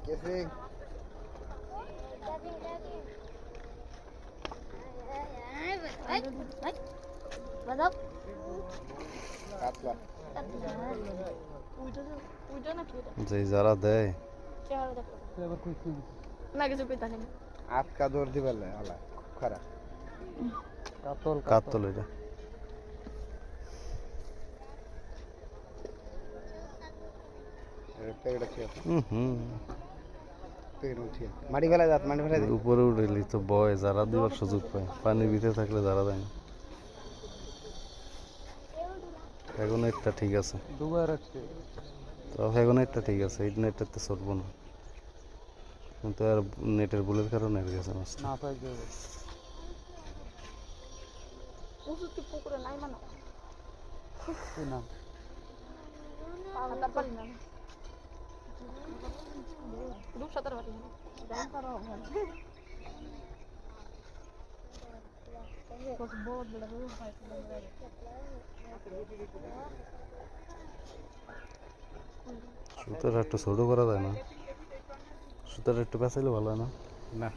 कैसे बताओ कातला उइटा ना क्यों যে যারা দেয় क्या हो देखो मैं किसी को नहीं हाथ का दौर दिबल वाला खरा কাতল এটা पेड़ के হুম पेड़ उठिए माटी फेला जात माटी फेला दे উপরে উঠেলি তো বয় যারা দিবার সুযোগ পায় পানির ভিতরে থাকলে যারা দেয় না এখন একটা ঠিক আছে দুবার আছে তো এখন একটা ঠিক আছে এই নেটটাতে চলবো না কিন্তু আর নেটের ভুলের কারণে হয়ে গেছে মাছটা না পাই যাবে ওষুধ কি পুকুরে নাই মানো না পাওয়া পারি না দুধ সাঁতার পারি না দাম করা হবে कुछ बहुत बड़ा बहुत फाइट लग रहा है সুতাটা একটু ছোট করা যায় না সুতাটা একটু পেঁচাইলে ভালো হয় না না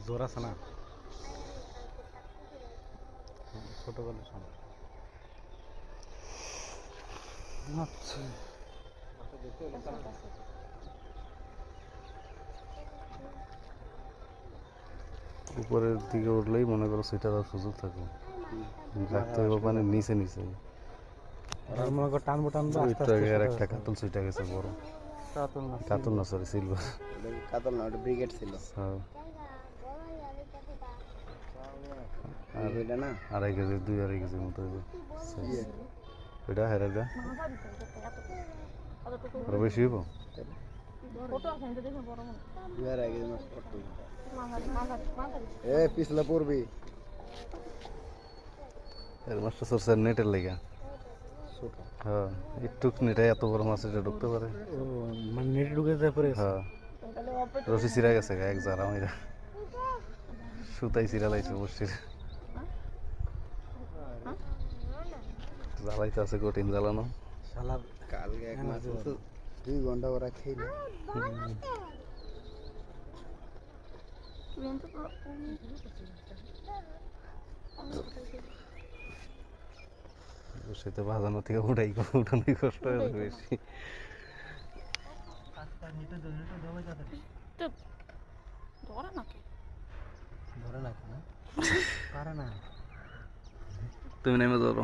জোর আছে না ছোট করলে আচ্ছা উপরের দিকে উঠলেই মনে করো সেটা আর সুযোগ থাকে রাখতে হবে পানির নিচে নিচে আর মনে কর টানবো টানবো ওইটা আর একটা কাতল সুইটা গেছে বড় কাতল না সরি সিলভার কাতল না ওটা ব্রিগেড ছিল হ্যাঁ আর এটা না 2.5 কেজি 2.5 কেজির মতো হইবে এটা হেরাটা আর বেশি হইব फोटो আছে এটা দেখুন বড় মনে দুয়ার আগে মাছ পড়তো মাগারি এ পিছলা পড়বি এর মাছটা সরষের নেটের লেগা ছোট হ্যাঁ একটু নেটে এত বড় মাছ এটা ঢুকতে পারে ও মানে নেটে ঢুকে যায় পরে হ্যাঁ রশি ছিঁড়া গেছে এক জারা মাইরা সুতাই ছিঁড়া লাইছে বসির জ্বালাইতে আছে কঠিন জ্বালানো শালা কালকে এক মাছ 2 ঘন্টা ওরা খেলে সেটা বাজানো থেকে উঠানোই কষ্ট হয়ে বেশি ধরে নাকি ধরে না পারে না তুমি নেমে ধরো